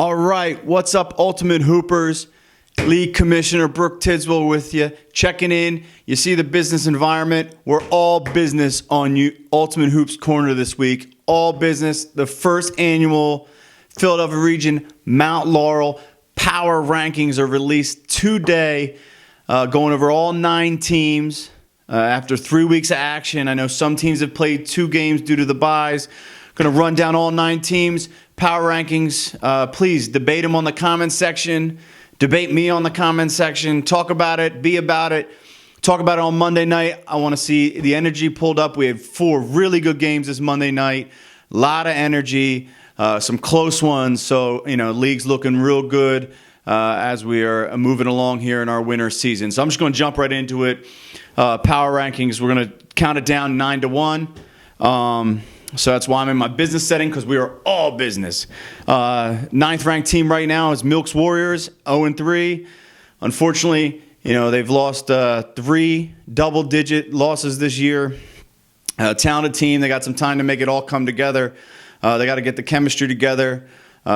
All right, what's up, Ultimate Hoopers? League Commissioner Brooke Tidswell with you, checking in. You see the business environment. We're all business on you, Ultimate Hoops Corner this week. All business. The first annual Philadelphia Region Mount Laurel Power Rankings are released today, going over all 9 teams after 3 weeks of action. I know some teams have played 2 games due to the byes. Going to run down all 9 teams. Power rankings. Please debate them on the comment section. Debate me on the comment section. Talk about it. Be about it. Talk about it on Monday night. I want to see the energy pulled up. We have 4 really good games this Monday night. A lot of energy. Some close ones. So, league's looking real good as we are moving along here in our winter season. So I'm just going to jump right into it. Power rankings. We're going to count it down 9 to 1. So that's why I'm in my business setting, because we are all business. 9th ranked team right now is Milks Warriors, 0-3. Unfortunately, they've lost 3 double-digit losses this year. Talented team. They got some time to make it all come together. They got to get the chemistry together.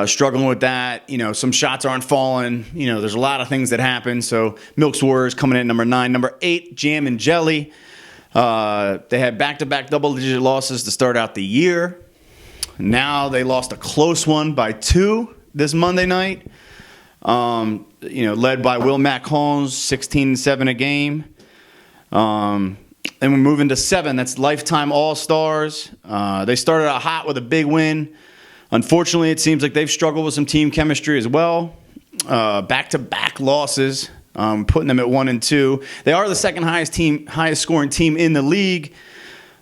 Struggling with that. Some shots aren't falling. There's a lot of things that happen. So Milks Warriors coming in at number 9. Number 8, Jam and Jelly. They had back-to-back double-digit losses to start out the year. Now they lost a close one by 2 this Monday night. Led by Will Mac Holmes, 16-7 a game. And we're moving to 7. That's Lifetime All-Stars. They started out hot with a big win. Unfortunately, it seems like they've struggled with some team chemistry as well. Back-to-back losses. Putting them at 1-2. They are the second highest scoring team in the league,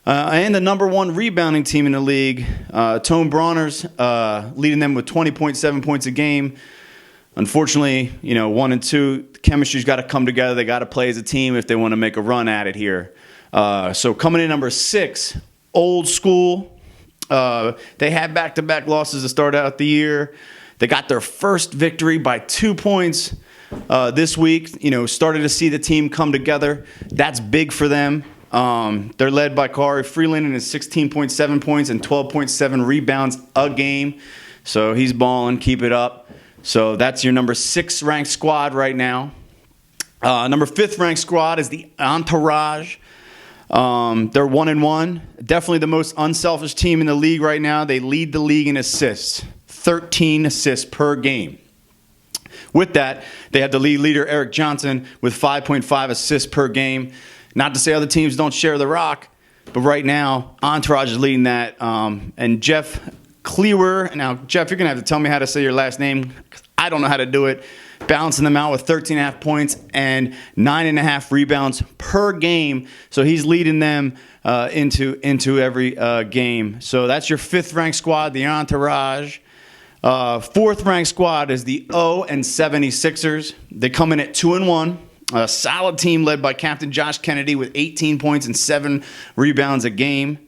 and the number 1 rebounding team in the league. Tone Bronner's leading them with 20.7 points a game. Unfortunately, 1-2, the chemistry's got to come together. They got to play as a team if they want to make a run at it here. So coming in number 6, Old School. They had back-to-back losses to start out the year. They got their first victory by 2 points. This week, started to see the team come together. That's big for them. They're led by Kari Freeland and his 16.7 points and 12.7 rebounds a game. So he's balling. Keep it up. So that's your number 6 ranked squad right now. Number 5th ranked squad is the Entourage. They're 1-1. Definitely the most unselfish team in the league right now. They lead the league in assists. 13 assists per game. With that, they have the lead leader, Eric Johnson, with 5.5 assists per game. Not to say other teams don't share the rock, but right now, Entourage is leading that. And Jeff Klewer, now, Jeff, you're going to have to tell me how to say your last name. I don't know how to do it. Balancing them out with 13.5 points and 9.5 rebounds per game. So he's leading them into every game. So that's your 5th ranked squad, the Entourage. 4th ranked squad is the 0-76ers. They come in at 2-1. A solid team led by Captain Josh Kennedy with 18 points and 7 rebounds a game.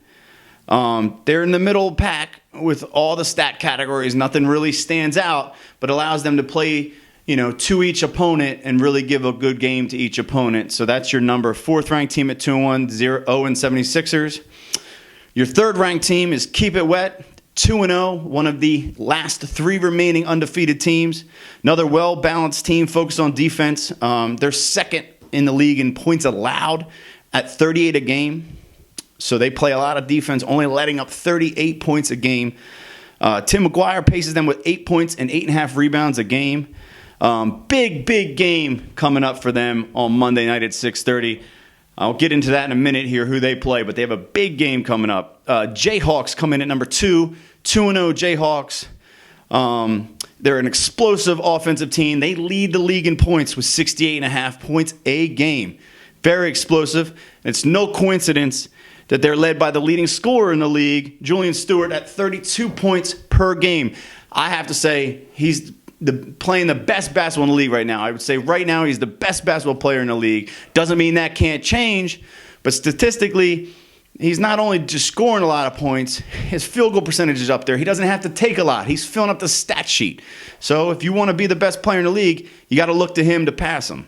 They're in the middle pack with all the stat categories. Nothing really stands out, but allows them to play, to each opponent and really give a good game to each opponent. So that's your number 4th ranked team at 2-1, 0-76ers. Your 3rd ranked team is Keep It Wet. 2-0, one of the last 3 remaining undefeated teams. Another well-balanced team focused on defense. They're 2nd in the league in points allowed at 38 a game. So they play a lot of defense, only letting up 38 points a game. Tim McGuire paces them with 8 points and 8.5 rebounds a game. Big game coming up for them on Monday night at 6:30. I'll get into that in a minute here, who they play, but they have a big game coming up. Jayhawks come in at number 2, 2-0 Jayhawks. They're an explosive offensive team. They lead the league in points with 68.5 points a game. Very explosive. It's no coincidence that they're led by the leading scorer in the league, Julian Stewart, at 32 points per game. I have to say, he's playing the best basketball in the league right now. I would say right now he's the best basketball player in the league. Doesn't mean that can't change, but statistically, he's not only just scoring a lot of points, his field goal percentage is up there. He doesn't have to take a lot. He's filling up the stat sheet. So if you want to be the best player in the league, you got to look to him to pass him.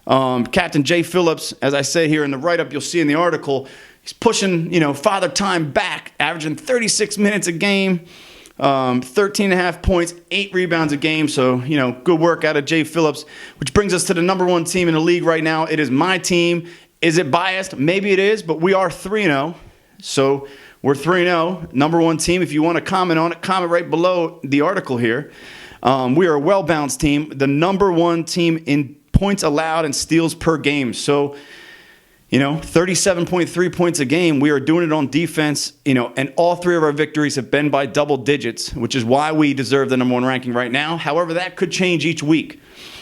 Captain Jay Phillips, as I say here in the write-up, you'll see in the article, he's pushing, Father Time back, averaging 36 minutes a game. 13.5 points, 8 rebounds a game. So, good work out of Jay Phillips, which brings us to the number 1 team in the league right now. It is my team. Is it biased? Maybe it is, but we are 3-0. So we're 3-0, number 1 team. If you want to comment on it, comment right below the article here. We are a well-balanced team, the number 1 team in points allowed and steals per game. So, 37.3 points a game. We are doing it on defense, and all 3 of our victories have been by double digits, which is why we deserve the number 1 ranking right now. However, that could change each week.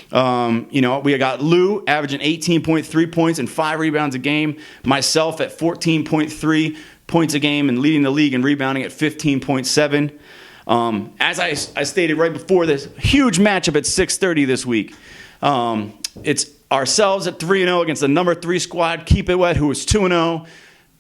We got Lou averaging 18.3 points and 5 rebounds a game. Myself at 14.3 points a game and leading the league in rebounding at 15.7. As I stated right before this, huge matchup at 6:30 this week. It's ourselves at 3-0 against the number 3 squad, Keep It Wet, who is 2-0.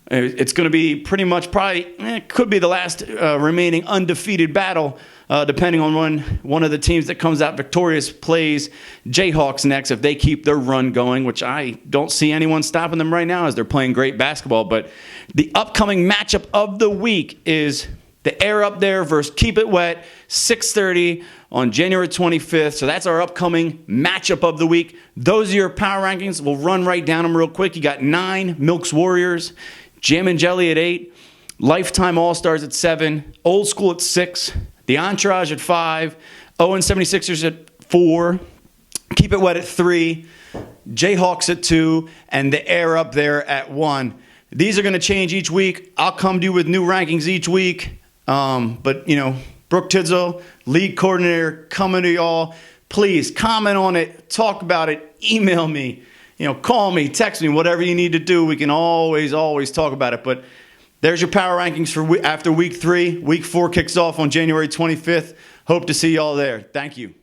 It's going to be pretty much it could be the last remaining undefeated battle, depending on when one of the teams that comes out victorious plays Jayhawks next, if they keep their run going, which I don't see anyone stopping them right now as they're playing great basketball. But the upcoming matchup of the week is the Air Up There versus Keep It Wet, 6:30 on January 25th. So that's our upcoming matchup of the week. Those are your power rankings. We'll run right down them real quick. You got 9, Milks Warriors, Jam and Jelly at 8, Lifetime All-Stars at 7, Old School at 6, The Entourage at 5, Owen 76ers at 4, Keep It Wet at 3, Jayhawks at 2, and the Air Up There at 1. These are going to change each week. I'll come to you with new rankings each week. But Brooke Tidsell, league coordinator, coming to y'all. Please comment on it, talk about it, email me, call me, text me, whatever you need to do. We can always talk about it. But there's your power rankings for after week 3. Week 4 kicks off on January 25th. Hope to see y'all there. Thank you.